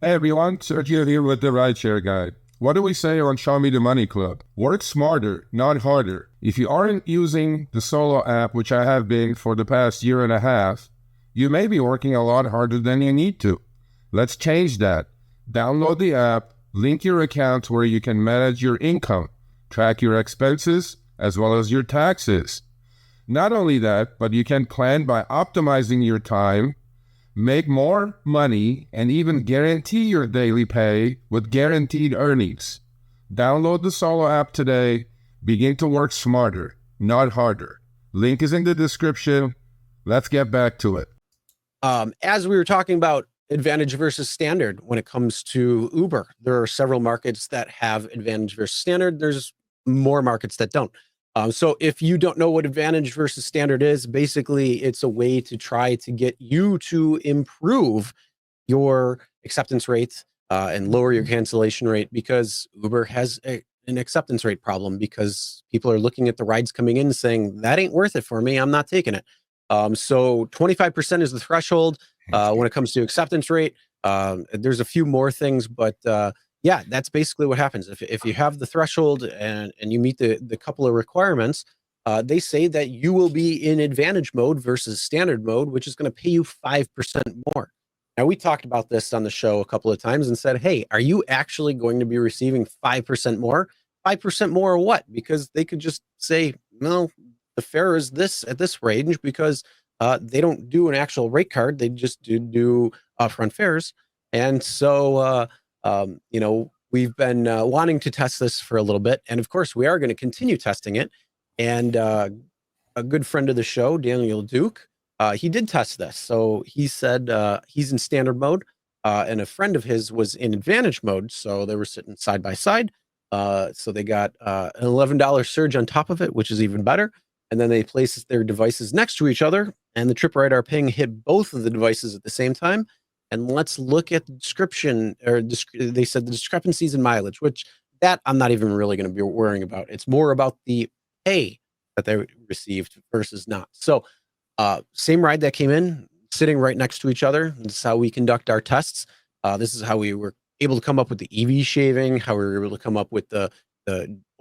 Hey everyone, Sergio here with the Rideshare Guy. What do we say on Show Me the Money Club? Work smarter, not harder. If you aren't using the Solo app, which I have been for the past year and a half, you may be working a lot harder than you need to. Let's change that. Download the app, link your account where you can manage your income, track your expenses, as well as your taxes. Not only that, but you can plan by optimizing your time, make more money, and even guarantee your daily pay with guaranteed earnings. Download the Solo app today. Begin to work smarter, not harder. Link is in the description. Let's get back to it. As we were talking about advantage versus standard when it comes to Uber, there are several markets that have advantage versus standard. There's more markets that don't. So if you don't know what advantage versus standard is, basically it's a way to try to get you to improve your acceptance rate and lower your cancellation rate, because Uber has an acceptance rate problem because people are looking at the rides coming in saying, that ain't worth it for me, I'm not taking it. So 25% is the threshold when it comes to acceptance rate. There's a few more things, but yeah, that's basically what happens. If you have the threshold and you meet the couple of requirements, they say that you will be in advantage mode versus standard mode, which is going to pay you 5% more. Now, we talked about this on the show a couple of times and said, hey, are you actually going to be receiving 5% more? 5% more or what? Because they could just say, no, the fare is this at this range, because they don't do an actual rate card. They just do upfront fares. And so, you know, we've been wanting to test this for a little bit. And of course, we are going to continue testing it. And a good friend of the show, Daniel Duke, he did test this. So he said he's in standard mode, and a friend of his was in advantage mode. So they were sitting side by side. So they got an $11 surge on top of it, which is even better. And then they placed their devices next to each other, and the trip radar ping hit both of the devices at the same time. And let's look at the description, or they said the discrepancies in mileage, which that I'm not even really going to be worrying about. It's more about the pay that they received versus not. So same ride that came in, sitting right next to each other. This is how we conduct our tests. This is how we were able to come up with the EV shaving, how we were able to come up with the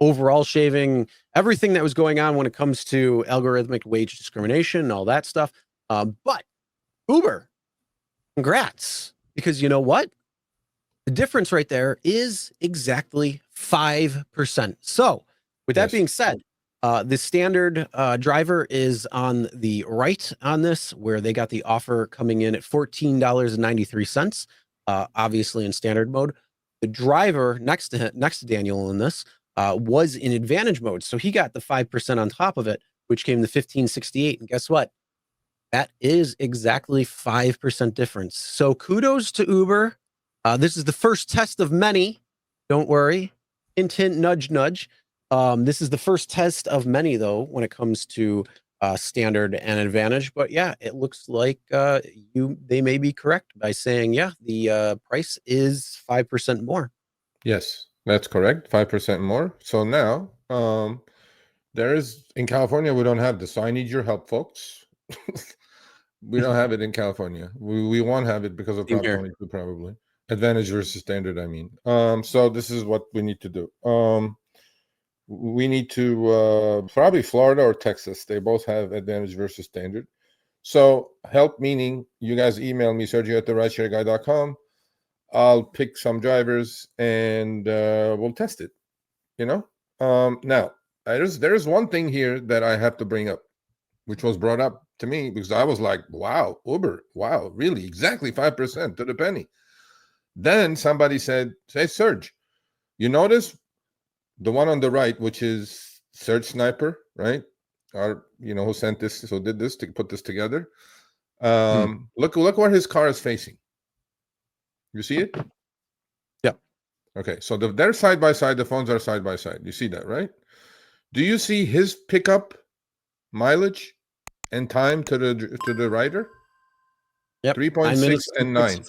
overall shaving, everything that was going on when it comes to algorithmic wage discrimination, all that stuff. But Uber, congrats, because you know what? The difference right there is exactly 5%. So with that being said, the standard driver is on the right on this, where they got the offer coming in at $14.93, obviously in standard mode. The driver next to Daniel in this was in advantage mode, so he got the 5% on top of it, which came to $15.68. And guess what? That is exactly 5% difference. So kudos to Uber. This is the first test of many. Don't worry. Hint, hint, nudge, nudge. This is the first test of many, though, when it comes to standard and advantage. But yeah, it looks like they may be correct by saying, yeah, the price is 5% more. Yes, that's correct. 5% more. So now, there is, in California, we don't have this. So I need your help, folks. We don't have it in California. We won't have it because of Prop 22, probably. Advantage versus standard, I mean. So this is what we need to do. We need to, probably Florida or Texas. They both have advantage versus standard. So help, meaning you guys email me, Sergio at therideshareguy.com. I'll pick some drivers and we'll test it, you know? Now, there's one thing here that I have to bring up, which was brought up to me because I was like, wow, Uber, wow, really, exactly 5% to the penny. Then somebody said, say, Serge, you notice the one on the right, which is Search Sniper, right? Or, you know, who sent this, so did this to put this together. Look where his car is facing. You see it? Yeah. Okay, so they're side by side. The phones are side by side. You see that, right? Do you see his pickup mileage and time to the rider? Yep. 3.6 and 9.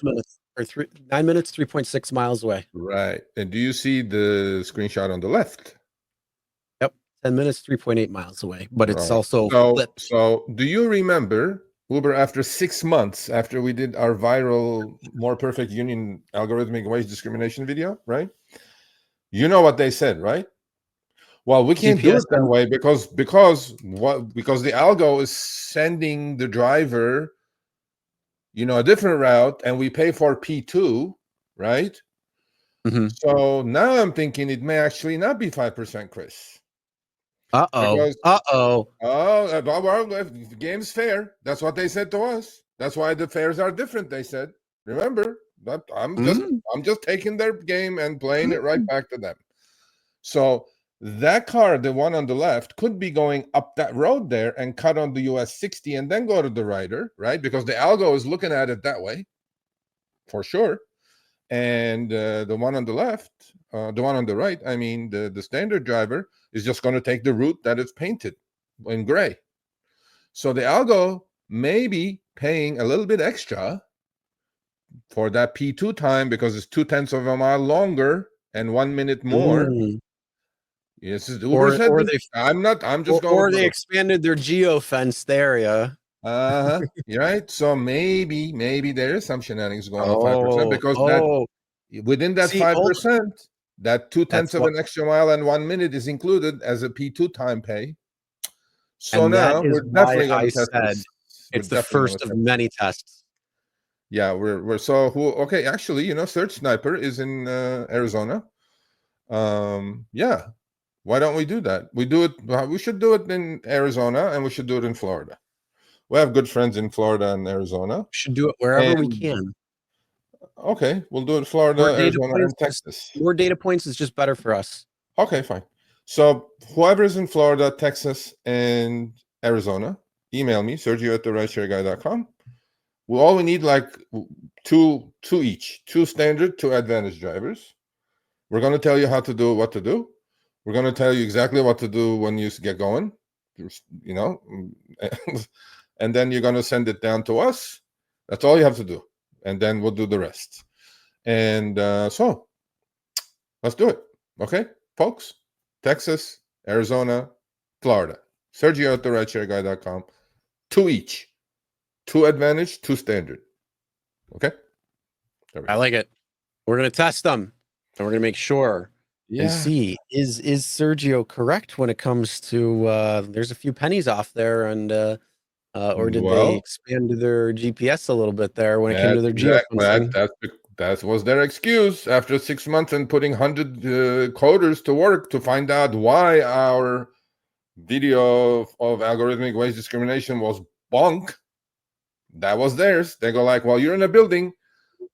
9 minutes, 3.6 miles away. Right. And do you see the screenshot on the left? Yep. 10 minutes, 3.8 miles away. But it's also so do you remember Uber, after 6 months after we did our viral More Perfect Union algorithmic wage discrimination video, right? You know what they said, right? Well, we can't do it that way because the algo is sending the driver, a different route, and we pay for P2, right? Mm-hmm. So now I'm thinking it may actually not be 5%, Chris. Uh-oh. Well, the game's fair. That's what they said to us. That's why the fares are different, they said. Remember, I'm just taking their game and playing it right back to them. So that car, the one on the left, could be going up that road there and cut on the US 60 and then go to the rider, right? Because the algo is looking at it that way, for sure. And the one on the left, the one on the right, I mean, the standard driver is just going to take the route that is painted in gray. So the algo may be paying a little bit extra for that P2 time because it's 0.2 of a mile longer and 1 minute more. Yes, Uber said this. I'm just going. Or they expanded their geo-fenced area. Right. So maybe there is some shenanigans going on 5% because that within that 5%, that 0.2 of an extra mile and 1 minute is included as a P2 time pay. So and now we're definitely going to test this. It's the first of many tests. Yeah, we're so okay. Actually, Search Sniper is in Arizona. Yeah. Why don't we do that? We should do it in Arizona and we should do it in Florida. We have good friends in Florida and Arizona. We should do it wherever we can. Okay, we'll do it in Florida, Arizona, and Texas. More data points is just better for us. Okay, fine. So whoever is in Florida, Texas, and Arizona, email me, Sergio@rideshareguy.com. All we need like two each, 2 standard, 2 advantage drivers. We're going to tell you how to do what to do. We're going to tell you exactly what to do when you get going, and then you're going to send it down to us. That's all you have to do. And then we'll do the rest. And so let's do it. Okay, folks? Texas, Arizona, Florida. Sergio@rideshareguy.com. 2 each. 2 advantage, 2 standard. Okay? I like it. We're going to test them. And we're going to make sure and see, is Sergio correct when it comes to, there's a few pennies off there, and or did they expand their GPS a little bit there when it came to their geofencing? That was their excuse after 6 months and putting 100 coders to work to find out why our video of algorithmic wage discrimination was bunk. That was theirs. They go like, well, you're in a building.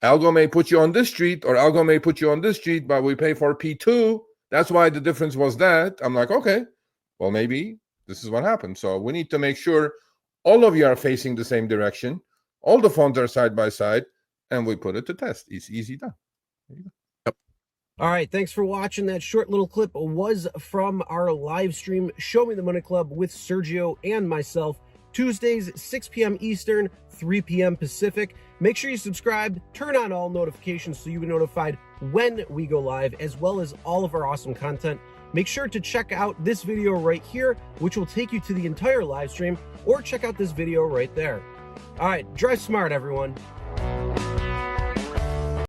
Algo may put you on this street or Algo may put you on this street, but we pay for P2. That's why the difference was that. I'm like, okay, well, maybe this is what happened. So we need to make sure all of you are facing the same direction. All the phones are side by side, and we put it to test. It's easy done. Yep. All right, thanks for watching. That short little clip was from our live stream, Show Me the Money Club with Sergio and myself, Tuesdays, 6 p.m. Eastern, 3 p.m. Pacific. Make sure you subscribe, turn on all notifications so you get notified when we go live, as well as all of our awesome content. Make sure to check out this video right here, which will take you to the entire live stream, or check out this video right there. All right, drive smart, everyone.